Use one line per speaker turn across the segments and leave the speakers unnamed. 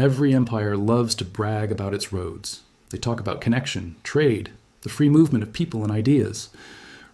Every empire loves to brag about its roads. They talk about connection, trade, the free movement of people and ideas.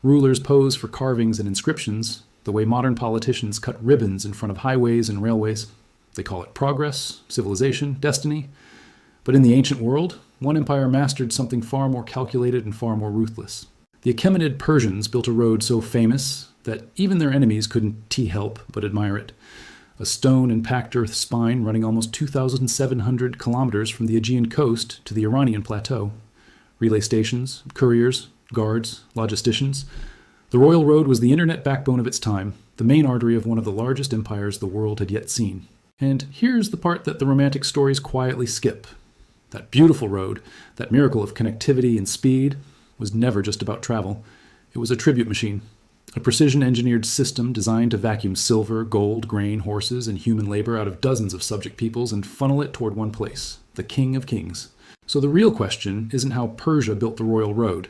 Rulers pose for carvings and inscriptions, the way modern politicians cut ribbons in front of highways and railways. They call it progress, civilization, destiny. But in the ancient world, one empire mastered something far more calculated and far more ruthless. The Achaemenid Persians built a road so famous that even their enemies couldn't help but admire it. A stone and packed earth spine running almost 2,700 kilometers from the Aegean coast to the Iranian plateau. Relay stations, couriers, guards, logisticians. The royal road was the internet backbone of its time, the main artery of one of the largest empires the world had yet seen. And here's the part that the romantic stories quietly skip. That beautiful road, that miracle of connectivity and speed, was never just about travel. It was a tribute machine, a precision-engineered system designed to vacuum silver, gold, grain, horses, and human labor out of dozens of subject peoples and funnel it toward one place, the King of Kings. So the real question isn't how Persia built the royal road.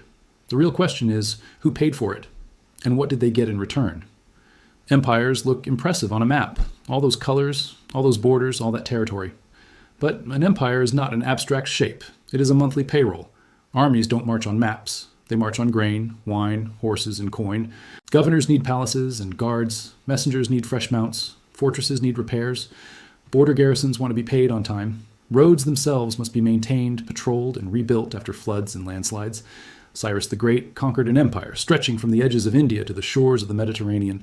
The real question is who paid for it, and what did they get in return? Empires look impressive on a map. All those colors, all those borders, all that territory. But an empire is not an abstract shape. It is a monthly payroll. Armies don't march on maps. They march on grain, wine, horses, and coin. Governors need palaces and guards. Messengers need fresh mounts. Fortresses need repairs. Border garrisons want to be paid on time. Roads themselves must be maintained, patrolled, and rebuilt after floods and landslides. Cyrus the Great conquered an empire stretching from the edges of India to the shores of the Mediterranean.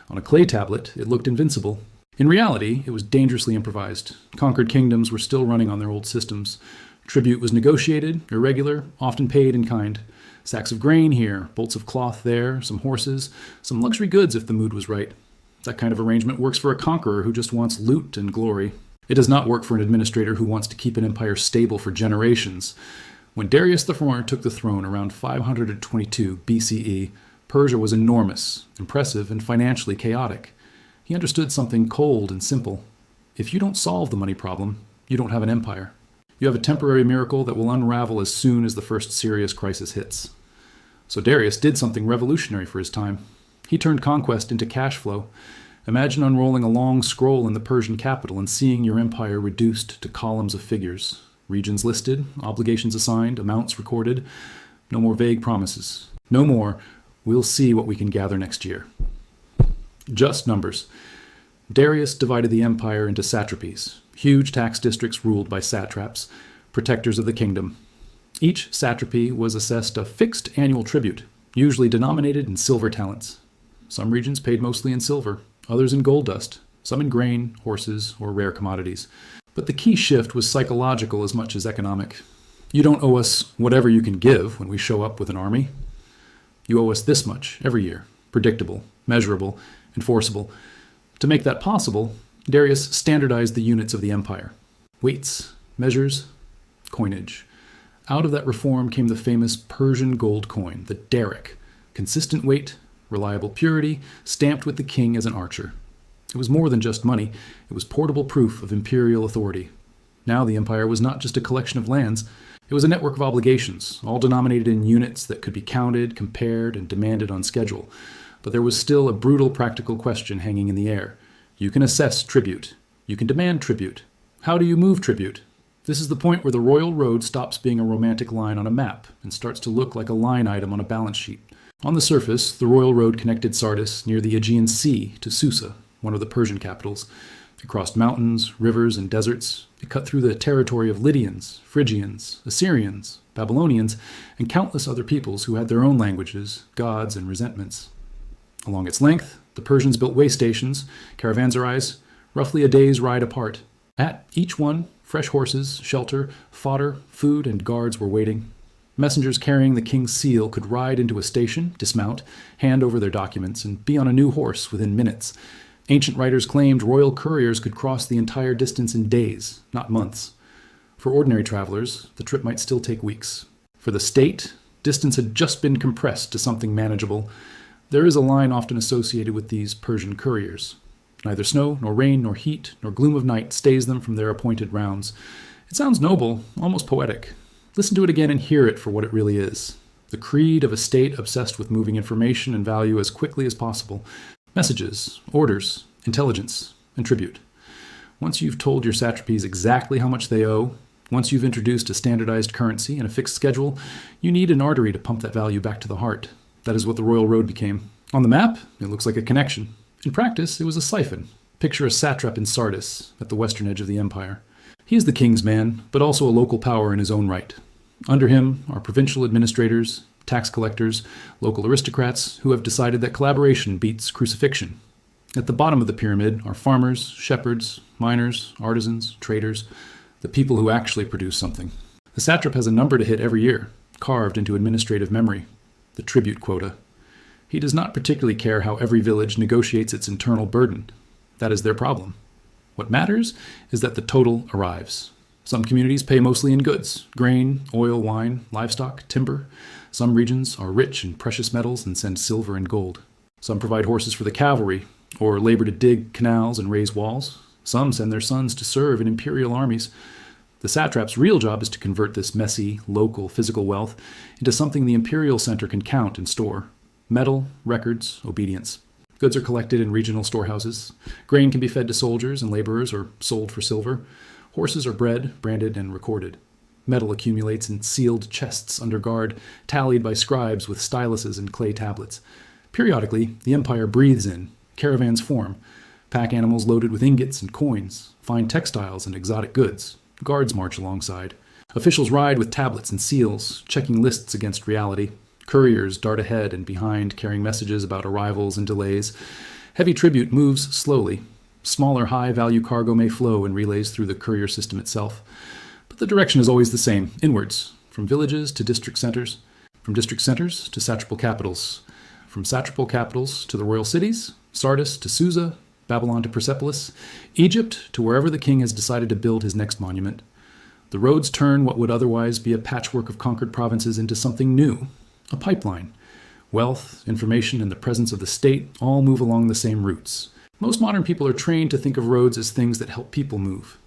On a clay tablet, it looked invincible. In reality, it was dangerously improvised. Conquered kingdoms were still running on their old systems. Tribute was negotiated, irregular, often paid in kind. Sacks of grain here, bolts of cloth there, some horses, some luxury goods if the mood was right. That kind of arrangement works for a conqueror who just wants loot and glory. It does not work for an administrator who wants to keep an empire stable for generations. When Darius I took the throne around 522 BCE, Persia was enormous, impressive, and financially chaotic. He understood something cold and simple. If you don't solve the money problem, you don't have an empire. You have a temporary miracle that will unravel as soon as the first serious crisis hits. So Darius did something revolutionary for his time. He turned conquest into cash flow. Imagine unrolling a long scroll in the Persian capital and seeing your empire reduced to columns of figures. Regions listed, obligations assigned, amounts recorded. No more vague promises. No more, we'll see what we can gather next year. Just numbers. Darius divided the empire into satrapies, huge tax districts ruled by satraps, protectors of the kingdom. Each satrapy was assessed a fixed annual tribute, usually denominated in silver talents. Some regions paid mostly in silver, others in gold dust, some in grain, horses, or rare commodities. But the key shift was psychological as much as economic. You don't owe us whatever you can give when we show up with an army. You owe us this much every year, predictable, measurable, enforceable. To make that possible, Darius standardized the units of the empire. Weights, measures, coinage. Out of that reform came the famous Persian gold coin, the daric. Consistent weight, reliable purity, stamped with the king as an archer. It was more than just money. It was portable proof of imperial authority. Now the empire was not just a collection of lands. It was a network of obligations, all denominated in units that could be counted, compared, and demanded on schedule. But there was still a brutal practical question hanging in the air. You can assess tribute. You can demand tribute. How do you move tribute? This is the point where the royal road stops being a romantic line on a map and starts to look like a line item on a balance sheet. On the surface, the royal road connected Sardis near the Aegean Sea to Susa, one of the Persian capitals. It crossed mountains, rivers, and deserts. It cut through the territory of Lydians, Phrygians, Assyrians, Babylonians, and countless other peoples who had their own languages, gods, and resentments. Along its length, the Persians built way stations, caravanserais, roughly a day's ride apart. At each one, fresh horses, shelter, fodder, food, and guards were waiting. Messengers carrying the king's seal could ride into a station, dismount, hand over their documents, and be on a new horse within minutes. Ancient writers claimed royal couriers could cross the entire distance in days, not months. For ordinary travelers, the trip might still take weeks. For the state, distance had just been compressed to something manageable. There is a line often associated with these Persian couriers. Neither snow, nor rain, nor heat, nor gloom of night stays them from their appointed rounds. It sounds noble, almost poetic. Listen to it again and hear it for what it really is. The creed of a state obsessed with moving information and value as quickly as possible. Messages, orders, intelligence, and tribute. Once you've told your satrapies exactly how much they owe, once you've introduced a standardized currency and a fixed schedule, you need an artery to pump that value back to the heart. That is what the royal road became. On the map, it looks like a connection. In practice, it was a siphon. Picture a satrap in Sardis, at the western edge of the empire. He is the king's man, but also a local power in his own right. Under him are provincial administrators, tax collectors, local aristocrats who have decided that collaboration beats crucifixion. At the bottom of the pyramid are farmers, shepherds, miners, artisans, traders, the people who actually produce something. The satrap has a number to hit every year, carved into administrative memory, the tribute quota. He does not particularly care how every village negotiates its internal burden. That is their problem. What matters is that the total arrives. Some communities pay mostly in goods: grain, oil, wine, livestock, timber. Some regions are rich in precious metals and send silver and gold. Some provide horses for the cavalry, or labor to dig canals and raise walls. Some send their sons to serve in imperial armies. The satrap's real job is to convert this messy, local, physical wealth into something the imperial center can count and store: metal, records, obedience. Goods are collected in regional storehouses. Grain can be fed to soldiers and laborers or sold for silver. Horses are bred, branded, and recorded. Metal accumulates in sealed chests under guard, tallied by scribes with styluses and clay tablets. Periodically, the empire breathes in. Caravans form. Pack animals loaded with ingots and coins, fine textiles and exotic goods. Guards march alongside. Officials ride with tablets and seals, checking lists against reality. Couriers dart ahead and behind, carrying messages about arrivals and delays. Heavy tribute moves slowly. Smaller, high-value cargo may flow in relays through the courier system itself. But the direction is always the same, inwards, from villages to district centers, from district centers to satrapal capitals, from satrapal capitals to the royal cities, Sardis to Susa, Babylon to Persepolis, Egypt to wherever the king has decided to build his next monument. The roads turn what would otherwise be a patchwork of conquered provinces into something new, a pipeline. Wealth, information, and the presence of the state all move along the same routes. Most modern people are trained to think of roads as things that help people move.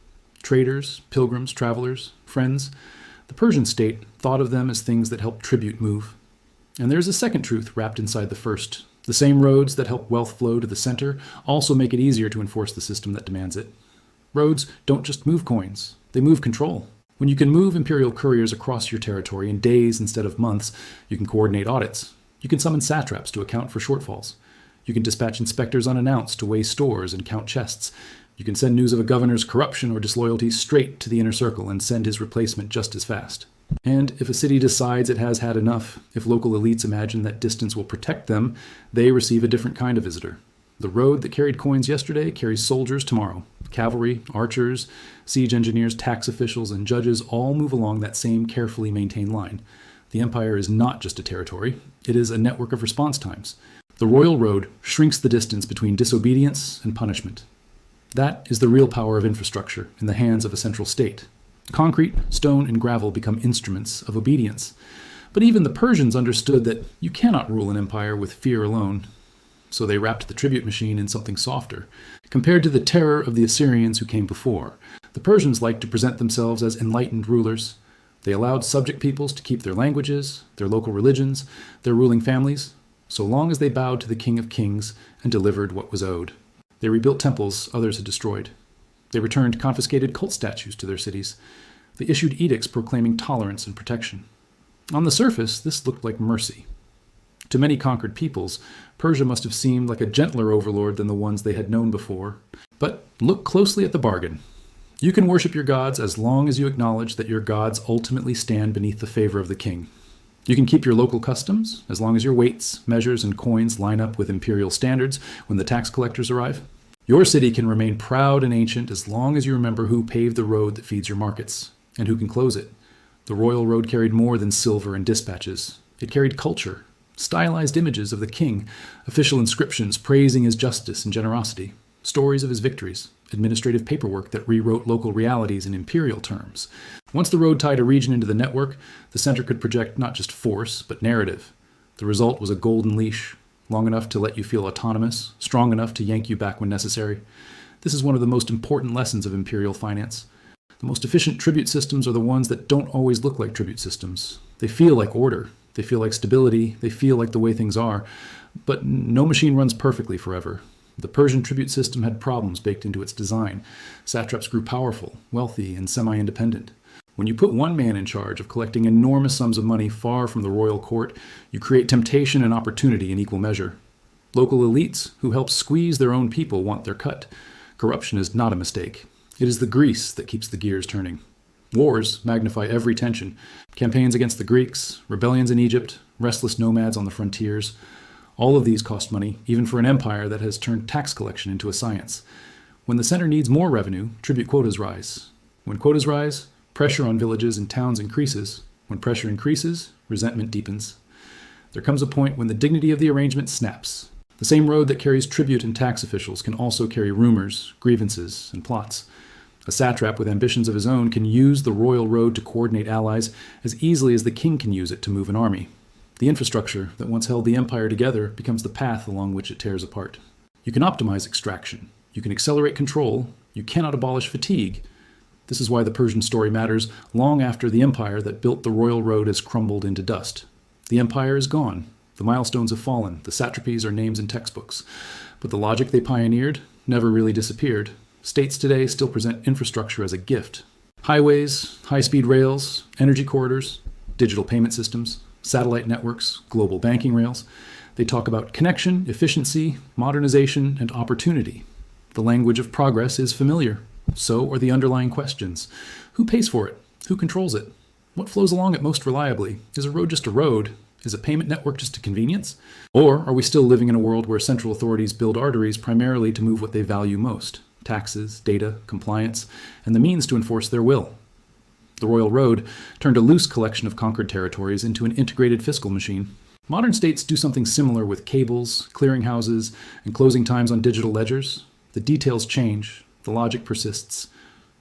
Traders, pilgrims, travelers, friends. The Persian state thought of them as things that help tribute move. And there's a second truth wrapped inside the first. The same roads that help wealth flow to the center also make it easier to enforce the system that demands it. Roads don't just move coins, they move control. When you can move imperial couriers across your territory in days instead of months, you can coordinate audits. You can summon satraps to account for shortfalls. You can dispatch inspectors unannounced to weigh stores and count chests. You can send news of a governor's corruption or disloyalty straight to the inner circle and send his replacement just as fast. And if a city decides it has had enough, if local elites imagine that distance will protect them, they receive a different kind of visitor. The road that carried coins yesterday carries soldiers tomorrow. Cavalry, archers, siege engineers, tax officials, and judges all move along that same carefully maintained line. The empire is not just a territory, it is a network of response times. The royal road shrinks the distance between disobedience and punishment. That is the real power of infrastructure in the hands of a central state. Concrete, stone, and gravel become instruments of obedience. But even the Persians understood that you cannot rule an empire with fear alone. So they wrapped the tribute machine in something softer. Compared to the terror of the Assyrians who came before, the Persians liked to present themselves as enlightened rulers. They allowed subject peoples to keep their languages, their local religions, their ruling families, so long as they bowed to the King of Kings and delivered what was owed. They rebuilt temples others had destroyed. They returned confiscated cult statues to their cities. They issued edicts proclaiming tolerance and protection. On the surface, this looked like mercy. To many conquered peoples, Persia must have seemed like a gentler overlord than the ones they had known before. But look closely at the bargain. You can worship your gods as long as you acknowledge that your gods ultimately stand beneath the favor of the king. You can keep your local customs as long as your weights, measures, and coins line up with imperial standards when the tax collectors arrive. Your city can remain proud and ancient as long as you remember who paved the road that feeds your markets, and who can close it. The royal road carried more than silver and dispatches. It carried culture, stylized images of the king, official inscriptions praising his justice and generosity, stories of his victories, administrative paperwork that rewrote local realities in imperial terms. Once the road tied a region into the network, the center could project not just force, but narrative. The result was a golden leash, long enough to let you feel autonomous, strong enough to yank you back when necessary. This is one of the most important lessons of imperial finance. The most efficient tribute systems are the ones that don't always look like tribute systems. They feel like order, they feel like stability, they feel like the way things are. But no machine runs perfectly forever. The Persian tribute system had problems baked into its design. Satraps grew powerful, wealthy, and semi-independent. When you put one man in charge of collecting enormous sums of money far from the royal court, you create temptation and opportunity in equal measure. Local elites who help squeeze their own people want their cut. Corruption is not a mistake. It is the grease that keeps the gears turning. Wars magnify every tension. Campaigns against the Greeks, rebellions in Egypt, restless nomads on the frontiers. All of these cost money, even for an empire that has turned tax collection into a science. When the center needs more revenue, tribute quotas rise. When quotas rise, pressure on villages and towns increases. When pressure increases, resentment deepens. There comes a point when the dignity of the arrangement snaps. The same road that carries tribute and tax officials can also carry rumors, grievances, and plots. A satrap with ambitions of his own can use the royal road to coordinate allies as easily as the king can use it to move an army. The infrastructure that once held the empire together becomes the path along which it tears apart. You can optimize extraction. You can accelerate control. You cannot abolish fatigue. This is why the Persian story matters long after the empire that built the royal road has crumbled into dust. The empire is gone. The milestones have fallen. The satrapies are names in textbooks. But the logic they pioneered never really disappeared. States today still present infrastructure as a gift. Highways, high-speed rails, energy corridors, digital payment systems, satellite networks, global banking rails. They talk about connection, efficiency, modernization, and opportunity. The language of progress is familiar. So are the underlying questions. Who pays for it? Who controls it? What flows along it most reliably? Is a road just a road? Is a payment network just a convenience? Or are we still living in a world where central authorities build arteries primarily to move what they value most? Taxes, data, compliance, and the means to enforce their will. The royal road turned a loose collection of conquered territories into an integrated fiscal machine. Modern states do something similar with cables, clearinghouses, and closing times on digital ledgers. The details change. The logic persists.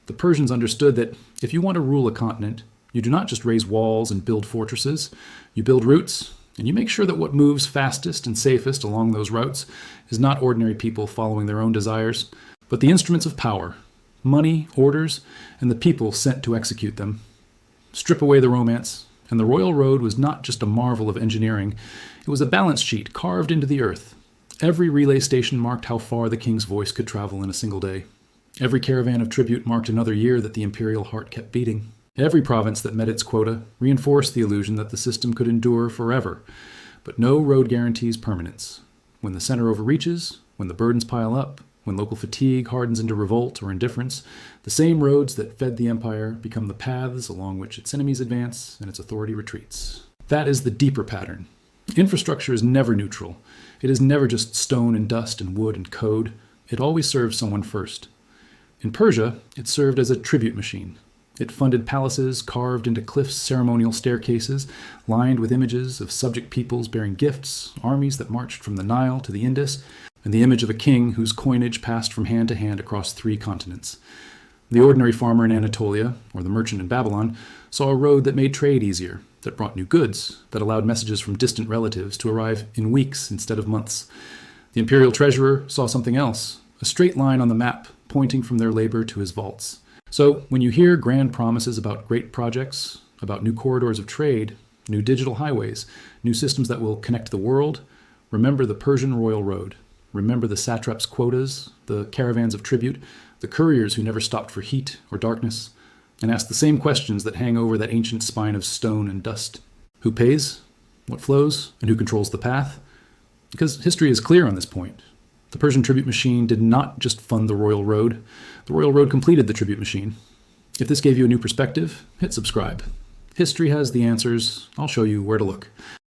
The Persians understood that if you want to rule a continent, you do not just raise walls and build fortresses. You build routes, and you make sure that what moves fastest and safest along those routes is not ordinary people following their own desires, but the instruments of power, money, orders, and the people sent to execute them. Strip away the romance, and the royal road was not just a marvel of engineering. It was a balance sheet carved into the earth. Every relay station marked how far the king's voice could travel in a single day. Every caravan of tribute marked another year that the imperial heart kept beating. Every province that met its quota reinforced the illusion that the system could endure forever. But no road guarantees permanence. When the center overreaches, when the burdens pile up, when local fatigue hardens into revolt or indifference, the same roads that fed the empire become the paths along which its enemies advance and its authority retreats. That is the deeper pattern. Infrastructure is never neutral. It is never just stone and dust and wood and code. It always serves someone first. In Persia, it served as a tribute machine. It funded palaces carved into cliffs, ceremonial staircases, lined with images of subject peoples bearing gifts, armies that marched from the Nile to the Indus, and the image of a king whose coinage passed from hand to hand across 3 continents. The ordinary farmer in Anatolia, or the merchant in Babylon, saw a road that made trade easier, that brought new goods, that allowed messages from distant relatives to arrive in weeks instead of months. The imperial treasurer saw something else, a straight line on the map pointing from their labor to his vaults. So when you hear grand promises about great projects, about new corridors of trade, new digital highways, new systems that will connect the world, remember the Persian royal road. Remember the satraps' quotas, the caravans of tribute, the couriers who never stopped for heat or darkness, and ask the same questions that hang over that ancient spine of stone and dust. Who pays? What flows? And who controls the path? Because history is clear on this point. The Persian tribute machine did not just fund the royal road. The royal road completed the tribute machine. If this gave you a new perspective, hit subscribe. History has the answers. I'll show you where to look.